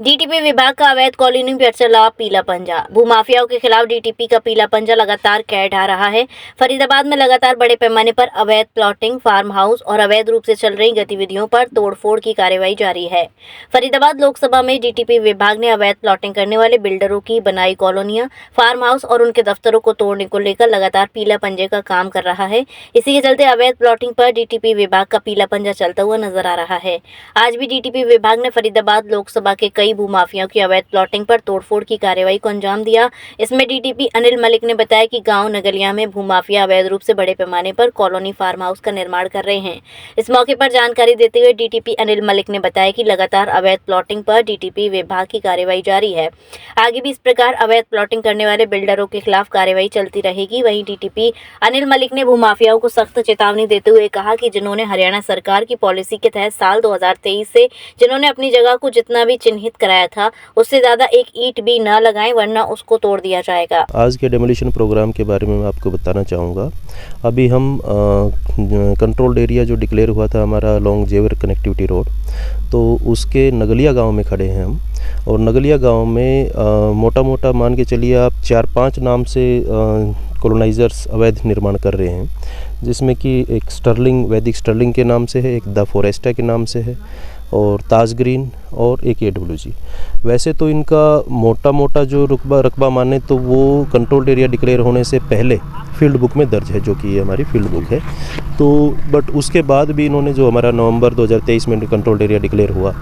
DTP विभाग का अवैध कॉलोनी पर चला पीला पंजा। भूमाफियाओं के खिलाफ डीटीपी का पीला पंजा लगातार कह ढा रहा है। फरीदाबाद में लगातार बड़े पैमाने पर अवैध प्लॉटिंग, फार्म हाउस और अवैध रूप से चल रही गतिविधियों पर तोड़फोड़ की कार्रवाई जारी है। फरीदाबाद लोकसभा में डीटीपी विभाग ने अवैध प्लॉटिंग करने वाले बिल्डरों की बनाई कॉलोनियां, फार्म हाउस और उनके दफ्तरों को तोड़ने को लेकर लगातार पीला पंजे का काम कर रहा है। इसी के चलते अवैध प्लॉटिंग पर डीटीपी विभाग का पीला पंजा चलता हुआ नजर आ रहा है। आज भी डीटीपी विभाग ने फरीदाबाद लोकसभा के कई भूमाफियाओं की अवैध प्लॉटिंग पर तोड़फोड़ की कार्रवाई को अंजाम दिया। इसमें डीटीपी अनिल मलिक ने बताया कि गांव नगलिया में भूमाफिया अवैध रूप से बड़े पैमाने पर कॉलोनी फार्म हाउस का निर्माण कर रहे हैं। इस मौके पर जानकारी देते हुए डीटीपी अनिल मलिक ने बताया कि लगातार अवैध प्लॉटिंग पर डीटीपी विभाग की कार्रवाई जारी है। आगे भी इस प्रकार अवैध प्लॉटिंग करने वाले बिल्डरों के खिलाफ कार्रवाई चलती रहेगी। वहीं डीटीपी अनिल मलिक ने भूमाफियाओं को सख्त चेतावनी देते हुए कहा कि जिन्होंने हरियाणा सरकार की पॉलिसी के तहत साल 2023 से जिन्होंने अपनी जगह को जितना भी चिन्हित कराया था उससे ज्यादा एक ईंट भी न लगाएं, वरना उसको तोड़ दिया जाएगा। आज के डेमोलिशन प्रोग्राम के बारे में मैं आपको बताना चाहूँगा। अभी हम कंट्रोल्ड एरिया जो डिक्लेयर हुआ था हमारा लॉन्ग जेवर कनेक्टिविटी रोड, तो उसके नगलिया गांव में खड़े हैं हम। और नगलिया गांव में मोटा मोटा मान के चलिए आप 4-5 नाम से कॉलोनाइजर्स अवैध निर्माण कर रहे हैं, जिसमें कि एक स्टर्लिंग, वैदिक स्टर्लिंग के नाम से है, एक द फॉरेस्टा के नाम से है और ताज ग्रीन और एक AWG। वैसे तो इनका मोटा मोटा जो रकबा माने तो वो कंट्रोल्ड एरिया डिक्लेयर होने से पहले फील्ड बुक में दर्ज है, जो कि ये हमारी फील्ड बुक है। तो बट उसके बाद भी इन्होंने जो हमारा नवंबर 2023 में कंट्रोल्ड एरिया डिक्लेयर हुआ,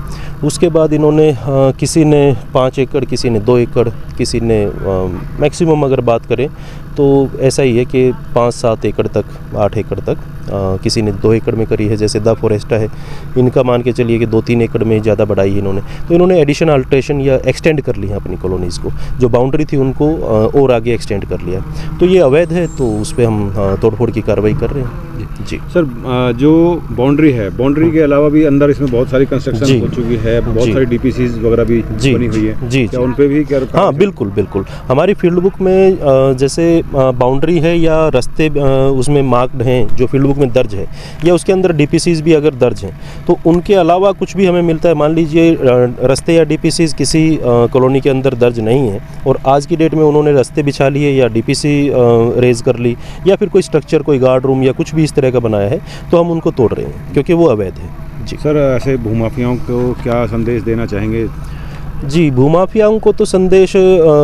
उसके बाद इन्होंने किसी ने 5 एकड़, किसी ने 2 एकड़, किसी ने मैक्सिमम अगर बात करें तो ऐसा ही है कि 5-7 एकड़ तक, 8 एकड़ तक, किसी ने 2 एकड़ में करी है। जैसे द फॉरेस्टा है, इनका मान के चलिए कि 2-3 एकड़ में ज़्यादा बढ़ाई है इन्होंने। तो इन्होंने एडिशन अल्ट्रेशन या एक्सटेंड कर ली है अपनी कॉलोनीज़ को, जो बाउंड्री थी उनको और आगे एक्सटेंड कर लिया। तो ये अवैध है, तो उस पर हम तोड़फोड़ की कार्रवाई कर रहे हैं। जी सर, जो बाउंड्री है, बाउंड्री के अलावा भी अंदर इसमें बहुत सारी कंस्ट्रक्शन हो चुकी है, बहुत सारी DPCs वगैरह भी बनी हुई है। जी, क्या उन पे भी क्या? हाँ, बिल्कुल बिल्कुल। हमारी फील्ड बुक में जैसे बाउंड्री है या रास्ते उसमें मार्क्ड हैं जो फील्ड बुक में दर्ज है, या उसके अंदर DPCs भी अगर दर्ज हैं, तो उनके अलावा कुछ भी हमें मिलता है। मान लीजिए रास्ते या DPCs किसी कॉलोनी के अंदर दर्ज नहीं है और आज की डेट में उन्होंने रास्ते बिछा लिए या DPC रेज कर ली, या फिर कोई स्ट्रक्चर, कोई गार्ड रूम या कुछ भी इस तरह का बनाया है, तो हम उनको तोड़ रहे हैं क्योंकि वो अवैध है। जी सर, ऐसे भूमाफियाओं को क्या संदेश देना चाहेंगे? जी, भूमाफियाओं को तो संदेश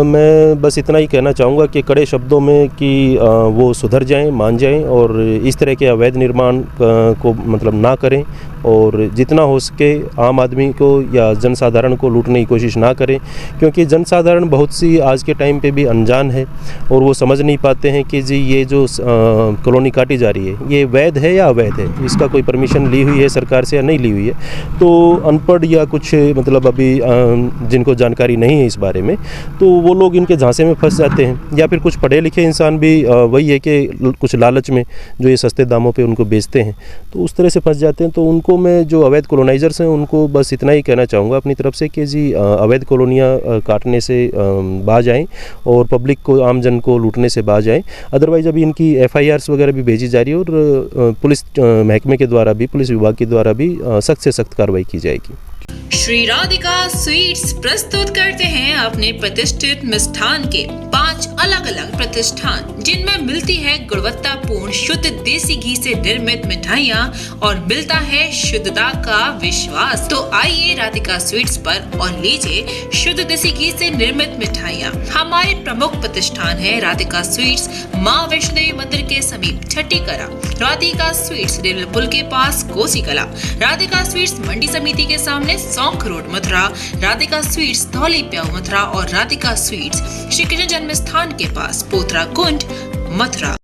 मैं बस इतना ही कहना चाहूँगा कि कड़े शब्दों में कि वो सुधर जाएं, मान जाएं और इस तरह के अवैध निर्माण को मतलब ना करें, और जितना हो सके आम आदमी को या जनसाधारण को लूटने की कोशिश ना करें, क्योंकि जनसाधारण बहुत सी आज के टाइम पे भी अनजान है और वो समझ नहीं पाते हैं कि जी ये जो कॉलोनी काटी जा रही है ये वैध है या अवैध है, इसका कोई परमिशन ली हुई है सरकार से या नहीं ली हुई है। तो अनपढ़ या कुछ मतलब अभी जिनको जानकारी नहीं है इस बारे में, तो वो लोग इनके झांसे में फंस जाते हैं। या फिर कुछ पढ़े लिखे इंसान भी वही है कि कुछ लालच में जो ये सस्ते दामों पे उनको बेचते हैं, तो उस तरह से फंस जाते हैं। तो उनको मैं, जो अवैध कॉलोनाइजर्स हैं, उनको बस इतना ही कहना चाहूँगा अपनी तरफ से कि जी अवैध कॉलोनियाँ काटने से बाज आएँ और पब्लिक को, आम जन को लूटने से बाज आएँ। अदरवाइज़ अभी इनकी FIRs वगैरह भी भेजी जा रही है और पुलिस महकमे के द्वारा भी, पुलिस विभाग के द्वारा भी सख्त से सख्त कार्रवाई की जाएगी। श्री राधिका स्वीट्स प्रस्तुत करते हैं अपने प्रतिष्ठित मिष्ठान के 5 अलग अलग प्रतिष्ठान, जिनमें मिलती है गुणवत्तापूर्ण शुद्ध देसी घी से निर्मित मिठाइयाँ और मिलता है शुद्धता का विश्वास। तो आइए राधिका स्वीट्स पर और लीजिए शुद्ध देसी घी से निर्मित मिठाइयाँ। हमारे प्रमुख प्रतिष्ठान है राधिका स्वीट्स, माँ वैष्णो देवी मंदिर के समीप छठी कला, राधिका स्वीट्स रेलवे पुल के पास कोसी कला, राधिका स्वीट्स मंडी समिति के सामने सौंख रोड मथुरा, राधिका स्वीट्स धौली प्याऊ मथुरा और राधिका स्वीट्स श्री कृष्ण जन्म स्थान के पास पोथरा कुंड मथुरा।